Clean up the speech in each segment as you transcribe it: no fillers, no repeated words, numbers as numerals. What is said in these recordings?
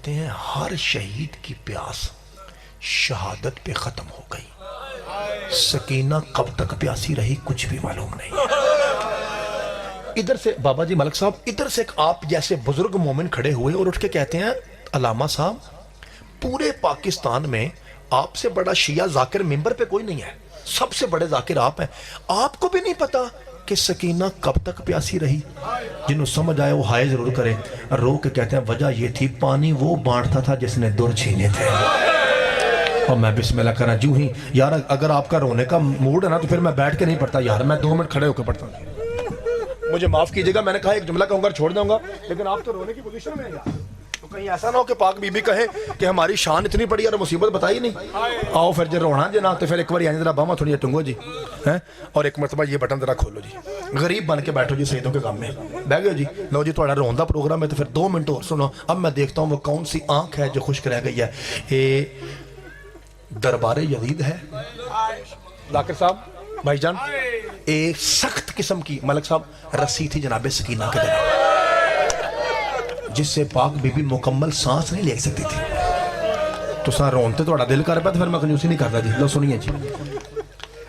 کہتے ہیں ہر شہید کی پیاس شہادت پہ ختم ہو گئی، سکینہ کب تک پیاسی رہی کچھ بھی معلوم نہیں۔ ادھر سے بابا جی ملک صاحب، ادھر سے ایک آپ جیسے بزرگ مومن کھڑے ہوئے اور اٹھ کے کہتے ہیں علامہ صاحب پورے پاکستان میں آپ سے بڑا شیعہ ذاکر ممبر پہ کوئی نہیں ہے، سب سے بڑے ذاکر آپ ہیں، آپ کو بھی نہیں پتا کہ سکینہ کب تک پیاسی رہی؟ جنہوں سمجھ آئے وہ ہائے ضرور کرے۔ رو کے کہتے ہیں وجہ یہ تھی پانی وہ بانٹتا تھا جس نے در چھینے تھے۔ اور میں بسم اللہ کرنا جو ہی یار اگر آپ کا رونے کا موڈ ہے نا تو پھر میں بیٹھ کے نہیں پڑھتا یار، میں 2 منٹ کھڑے ہو کے پڑھتا ہوں۔ مجھے معاف کیجئے گا، میں نے کہا ایک جملہ کہوں گا چھوڑ دوں گا، لیکن آپ تو رونے کی پوزیشن میں ہیں یار، تو کہیں ایسا نہ ہو کہ پاک بی بی کہے کہ ہماری شان اتنی بڑی اور مصیبت بتائی نہیں۔ آؤ پھر جو رونا جنا تو پھر ایک بار یعنی ذرا باما تھوڑی ٹنگو جی، اور ایک مرتبہ یہ بٹن ذرا کھولو جی، غریب بن کے بیٹھو جی سیدوں کے کام میں بیٹھ گئے جی۔ لو جی تھوڑا رون دا پروگرام ہے تو پھر 2 منٹ اور سنو۔ اب میں دیکھتا ہوں وہ کون سی آنکھ ہے جو خشک رہ گئی ہے۔ یہ دربار یزید ہے ذاکر صاحب بھائی جان، ایک سخت قسم کی ملک صاحب رسی تھی جناب سکینہ کے دل جس سے پاک بی بی مکمل سانس نہیں لے سکتی تھی۔ تو سا رونتے تھوڑا دل کر پہ تو پھر میں کنجوسی نہیں کرتا جی۔ لو سنیے جی،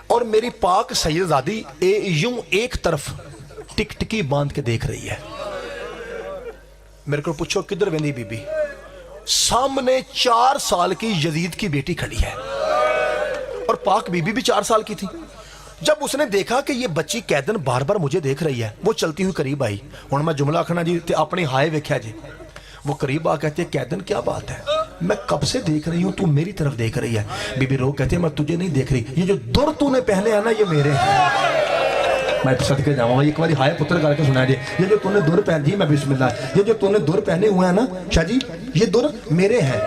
اور میری پاک سیدزادی یوں ایک طرف ٹک ٹکی باندھ کے دیکھ رہی ہے۔ میرے کو پوچھو کدھر ویندی بی بی؟ سامنے 4 سال کی یزید کی بیٹی کھڑی ہے اور پاک بی بی بھی 4 سال کی تھی۔ جب اس نے دیکھا کہ یہ بچی قیدن بار بار مجھے دیکھ رہی ہے، وہ چلتی ہوئی قریب آئی۔ اور میں جملہ آکھنا جی اپنی ہائے ویکھیا جی، وہ قریب آ کہتے ہیں قیدن کیا بات ہے، میں کب سے دیکھ رہی ہوں تو میری طرف دیکھ رہی ہے۔ بی بی رو کہتے ہیں میں تجھے نہیں دیکھ رہی، یہ جو در تو نے پہنے ہیں نا یہ میرے ہیں۔ میں صدقے جاؤں ایک باری ہائے پتر کر کے سنا جی، یہ جو تو نے در پہن جی میں بسم اللہ، یہ جو تو نے در پہنے ہوئے ہیں نا شاہ جی یہ در میرے ہیں۔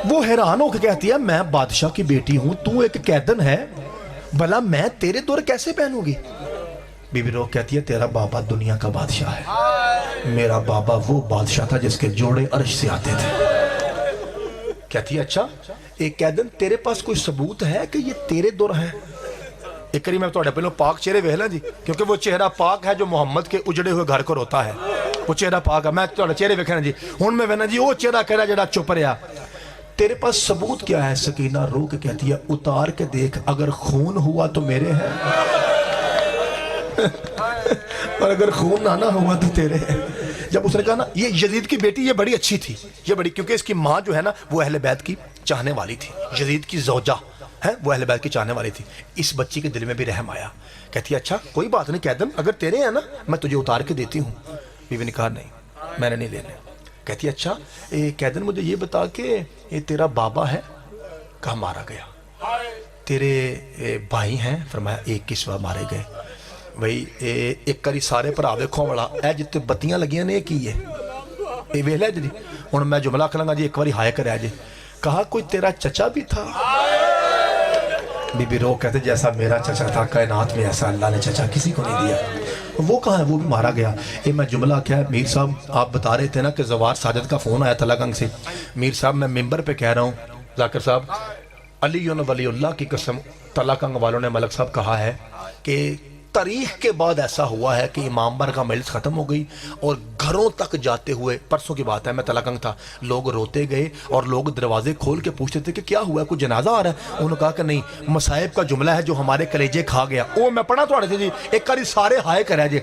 وہ حیران ہو کے کہتی ہے میں بادشاہ کی بیٹی ہوں، تو ایک قیدن ہے، بھلا میں تیرے دور کیسے پہنوں گی؟ بی بی رو کہتی ہے تیرا بابا دنیا کا بادشاہ ہے، میرا بابا وہ بادشاہ تھا جس کے جوڑے عرش سے آتے تھے۔ کہتی ہے اچھا ایک قیدن تیرے پاس کوئی ثبوت ہے کہ یہ تیرے دور ہیں؟ ایک کری میں تو پہلو پاک چہرے ویلا جی، کیونکہ وہ چہرہ پاک ہے جو محمد کے اجڑے ہوئے گھر کو روتا ہے، وہ چہرہ پاک ہے۔ میں تو چہرے ویکھنا جی، ہن میں وینا جی وہ چہرہ کہہ رہا جڑا چپ رہا، تیرے پاس ثبوت کیا ہے؟ سکینہ رو کے کہتی ہے اتار کے دیکھ، اگر خون ہوا تو میرے ہیں اور اگر خون نہ ہوا تو تیرے ہیں۔ جب اس نے کہا نا یہ یزید کی بیٹی یہ بڑی اچھی تھی، یہ بڑی کیونکہ اس کی ماں جو ہے نا وہ اہل بیت کی چاہنے والی تھی، یزید کی زوجہ ہے وہ اہل بیت کی چاہنے والی تھی۔ اس بچی کے دل میں بھی رحم آیا، کہتی ہے اچھا کوئی بات نہیں قیدن اگر تیرے ہیں نا میں تجھے اتار کے دیتی ہوں۔ بیوی نے کہا نہیں میں نے نہیں لینے۔ کہتی ہے اچھا قیدن مجھے یہ بتا کہ یہ تیرا بابا ہے؟ کہا مارا گیا۔ تیرے بھائی ہیں؟ فرمایا ایک کی سوا مارے گئے۔ بھئی ایک کری سارے پر آوے والا اے جتے بتیاں لگیاں نے کی ہے اے ویلے جی۔ ہن میں جملہ کھلنگا جی ایک باری ہائے کرے جی، کہا کوئی تیرا چچا بھی تھا؟ بی بی رو کہتے جیسا میرا چچا تھا کائنات میں ایسا اللہ نے چچا کسی کو نہیں دیا۔ وہ کہاں ہے؟ وہ بھی مارا گیا۔ یہ میں جملہ کیا ہے میر صاحب آپ بتا رہے تھے نا کہ زوار ساجد کا فون آیا تھا لگنگ سے، میر صاحب میں ممبر پہ کہہ رہا ہوں ذاکر صاحب علی ولی اللہ کی قسم تلاکنگ والوں نے ملک صاحب کہا ہے کہ تاریخ کے بعد ایسا ہوا ہے کہ امام بار کا مجلس ختم ہو گئی اور گھروں تک جاتے ہوئے، پرسوں کی بات ہے میں تلاکنگ تھا، لوگ روتے گئے اور لوگ دروازے کھول کے پوچھتے تھے کہ کیا ہوا ہے کوئی جنازہ آ رہا ہے؟ انہوں نے کہا کہ نہیں مصائب کا جملہ ہے جو ہمارے کلیجے کھا گیا۔ وہ میں پڑھا تو جی ایک کاری سارے ہائے کرے جی۔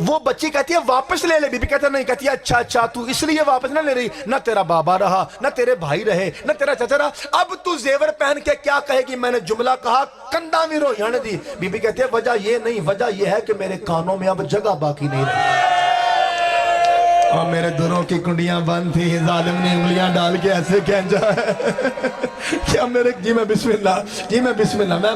وہ بچی کہتی ہے واپس لے لے، بی بی کہتا نہیں، کہتی ہے اچھا اچھا تو اس لیے واپس نہ لے رہی، نہ تیرا بابا رہا نہ تیرے بھائی رہے نہ تیرا چچا رہا، اب تو زیور پہن کے کیا کہے گی؟ میں نے جملہ کہا کندہ میں رویاں نے دی۔ بی بی کہتی ہے وجہ یہ نہیں، وجہ یہ ہے کہ میرے کانوں میں اب جگہ باقی نہیں رہی اور میرے دوروں کی کنڈیاں بند تھی، ظالم نے انگلیاں ڈال کے ایسے کھینچا ہے کیا میرے جی میں بسم اللہ جی میں بسم اللہ میں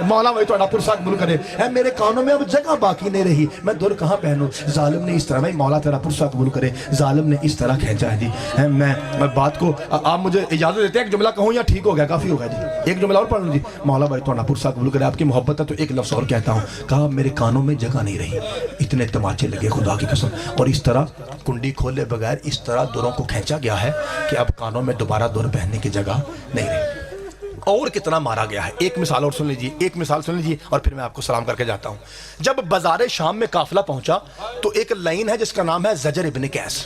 مولا وہی توڑا پرسا قبول کرے ہے، میرے کانوں میں اب جگہ باقی نہیں رہی، میں دور کہاں پہنوں؟ ظالم نے اس طرح میں مولا تیرا پرسا قبول کرے، ظالم نے اس طرح کھینچا ہے جی۔ میں بات کو آپ مجھے اجازت دیتے ہیں ایک جملہ کہوں یا ٹھیک ہو گیا کافی ہو گیا جی؟ ایک جملہ اور پڑھ لوں جی، مولا بھائی توڑا پرسا قبول کرے، آپ کی محبت ہے تو ایک لفظ اور کہتا ہوں، کہا میرے کانوں میں جگہ نہیں رہی، اتنے تماچے لگے خدا کی قسم، اور اس طرح کنڈی کھولے بغیر اس طرح دوروں کو کھینچا گیا ہے کہ اب کانوں میں دوبارہ دور پہننے کی جگہ نہیں رہی۔ اور کتنا مارا گیا ہے، ایک مثال اور سن لیجیے، ایک مثال سن لیجیے اور پھر میں آپ کو سلام کر کے جاتا ہوں۔ جب بازار شام میں قافلہ پہنچا تو ایک لائن ہے جس کا نام ہے زجر ابن قیس۔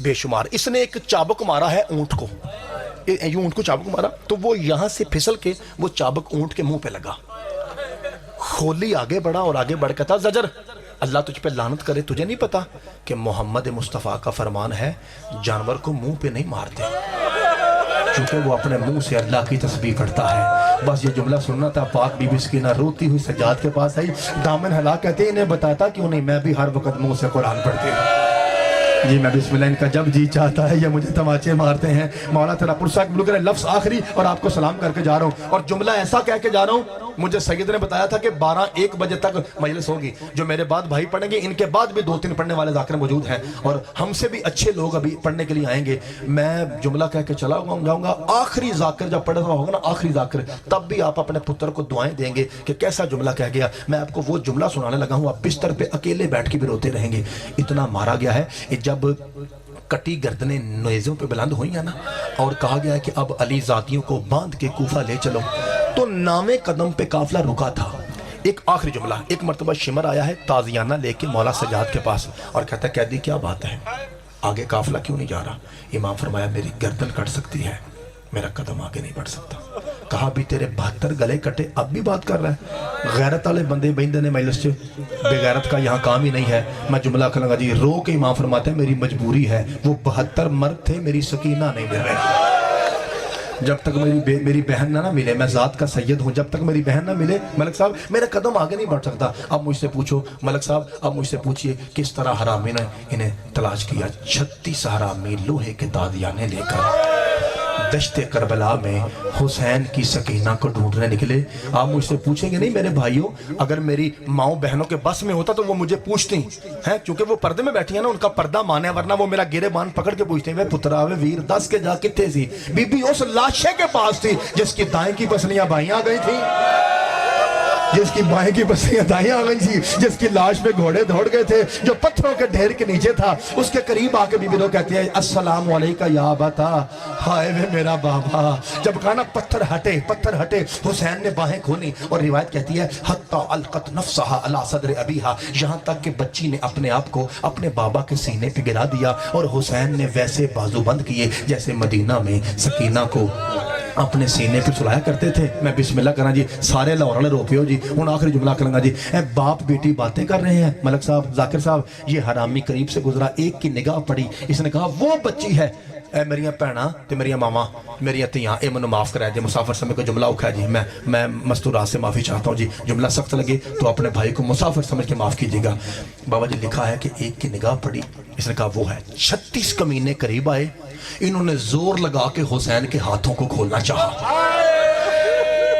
بے شمار اس نے ایک چابک مارا ہے اونٹ کو، یوں اونٹ کو چابک مارا تو وہ یہاں سے پھسل کے وہ چابک اونٹ کے منہ پہ لگا. خولی آگے بڑھا اور آگے بڑھ کے تھا زجر، اللہ تجھ پہ لعنت کرے، تجھے نہیں پتا کہ محمد مصطفیٰ کا فرمان ہے جانور کو منہ پہ نہیں مارتے، چونکہ وہ اپنے منہ سے اللہ کی تسبیح کرتا ہے. بس یہ جملہ سننا تھا. پاک بی بی سکینہ روتی ہوئی سجاد کے پاس آئی، دامن ہلا کہتے انہیں بتاتا کیوں نہیں، میں بھی ہر وقت منہ سے قرآن پڑھتی ہوں. جی میں بسم اللہ، ان کا جب جی چاہتا ہے یہ مجھے تماچے مارتے ہیں. مولا تیرا پرسا قبول کرے. لفظ آخری اور آپ کو سلام کر کے جا رہا ہوں، اور جملہ ایسا کہہ کے جا رہا ہوں. مجھے سید نے بتایا تھا کہ 12-1 بجے تک مجلس ہوگی. جو میرے بعد بھائی پڑھیں گے، ان کے بعد بھی 2-3 پڑھنے والے ذاکر موجود ہیں، اور ہم سے بھی اچھے لوگ ابھی پڑھنے کے لیے آئیں گے. میں جملہ کہہ کے چلا جاؤں گا. آخری ذاکر جب پڑھ رہا ہوگا نا، آخری ذاکر، تب بھی آپ اپنے پتر کو دعائیں دیں گے کہ کیسا جملہ کہہ گیا. میں آپ کو وہ جملہ سنانے لگا ہوں، آپ بستر پہ اکیلے بیٹھ کے بھی روتے رہیں گے. اتنا مارا گیا ہے. جب کٹی گردنیں نیزوں پہ بلند ہوئی ہیں نا، اور کہا گیا ہے کہ اب علی ذاتیوں کو باندھ کے کوفہ لے چلو، تو نامے قدم پہ قافلہ رکا تھا. ایک آخری جملہ، ایک مرتبہ شمر آیا ہے تازیانہ لے کے مولا سجاد کے پاس، اور کہتا ہے قیدی کیا بات ہے، آگے قافلہ کیوں نہیں جا رہا؟ امام فرمایا میری گردن کٹ سکتی ہے، میرا قدم آگے نہیں بڑھ سکتا. کہا بھی تیرے 72 گلے کٹے اب بھی بات کر رہا ہے. غیرت والے بندے بہندے نے مجلس سے، بے غیرت کا یہاں کام ہی نہیں ہے. میں جملہ کروں گا جی. رو کے امام فرماتے ہیں میری مجبوری ہے، وہ 72 مرد تھے، میری سکینہ نہیں مل رہی. جب تک میری بہن نہ ملے، میں ذات کا سید ہوں، جب تک میری بہن نہ ملے ملک صاحب میرا قدم آگے نہیں بڑھ سکتا. اب مجھ سے پوچھو ملک صاحب، اب مجھ سے پوچھئے کس طرح حرامی نے انہیں تلاش کیا. 36 حرامی لوہے کے تادیانے لے کر دشت کربلا میں حسین کی سکینہ کو ڈھونڈنے نکلے. آپ مجھ سے پوچھیں گے نہیں میرے بھائیوں، اگر میری ماؤں بہنوں کے بس میں ہوتا تو وہ مجھے پوچھتی ہیں، کیونکہ وہ پردے میں بیٹھی ہیں نا، ان کا پردہ مانے، ورنہ وہ میرا گیرے بان پکڑ کے پوچھتے ہیں وے پترا وے ویر 10 کے جا کتے سی. بی بی اس لاشے کے پاس تھی جس کی دائیں کی پسلیاں بائیں آ گئی تھی، جس کی بائیں کی پسلیاں دائیں آ گئی تھی، جس کی لاش پہ گھوڑے دوڑ گئے تھے، جو پتھروں کے ڈھیر کے نیچے تھا. اس کے قریب آ کے بی بی لوگ کہتے ہیں السلام علیکہ یا ابتا، ہائے وے میرا بابا. جب کہا نا پتھر ہٹے، پتھر ہٹے، حسین نے باہیں کھولی، اور روایت کہتی ہے حتی القت نفسہا علی صدر ابیہا، یہاں تک کہ بچی نے اپنے آپ کو اپنے بابا کے سینے پہ گرا دیا، اور حسین نے ویسے بازو بند کیے جیسے مدینہ میں سکینہ کو اپنے سینے پہ سلایا کرتے تھے. میں بسم اللہ کرنا جی. سارے لاہور والے رو پیو جی. ہوں آخری جملہ کروں گا جی. اے باپ بیٹی باتیں کر رہے ہیں. ملک صاحب، ذاکر صاحب، یہ حرامی قریب سے گزرا، ایک کی نگاہ پڑی، اس نے کہا وہ بچی ہے. اے میریاں پہنا تے میریاں ماما، میریاں تیاں، اے منو معاف کرا جی. مسافر سمجھ کو جملہ اکھا جی. میں مستورات سے معافی چاہتا ہوں جی. جملہ سخت لگے تو اپنے بھائی کو مسافر سمجھ کے معاف کیجیے گا. بابا جی لکھا ہے کہ ایک کی نگاہ پڑی، اس نے کہا وہ ہے. 36 کمینے قریب آئے، انہوں نے زور لگا کے حسین کے ہاتھوں کو کھولنا چاہا،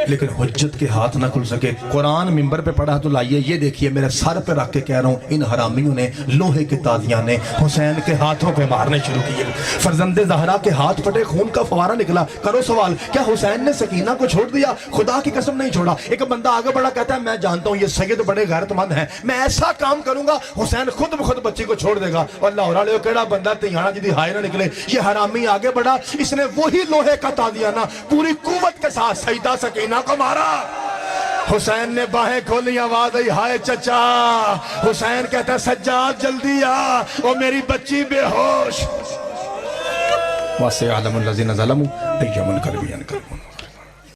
لیکن حجت کے ہاتھ نہ کھل سکے. قرآن ممبر پہ پڑھا تو لائیے، یہ دیکھیے میرے سر پہ رکھ کے کہہ رہا ہوں، ان حرامیوں نے لوہے کے تازیاں نے حسین کے ہاتھوں پہ مارنے شروع کیے. فرزند زہرا کے ہاتھ پھٹے، خون کا فوارہ نکلا. کرو سوال، کیا حسین نے سکینہ کو چھوڑ دیا؟ خدا کی قسم نہیں چھوڑا. ایک بندہ آگے بڑھا کہتا ہے میں جانتا ہوں یہ سید بڑے غیرت مند ہیں، میں ایسا کام کروں گا حسین خود بخود بچی کو چھوڑ دے گا. اور لاہور والے کیڑا بندہ تیانا جدی ہائے نہ نکلے. یہ حرامی آگے بڑھا، اس نے وہی لوہے کا تازیانہ پوری قوت کے ساتھ سیدہ سکینہ کو مارا. حسین نے باہیں کھولی، آواز آئی ہائے چچا. حسین کہتا ہے سجاد جلدی آ، وہ میری بچی بے ہوش. وَسَيَعْلَمُ الَّذِينَ ظَلَمُوا أَيَّ مُنقَلَبٍ يَنقَلِبُونَ.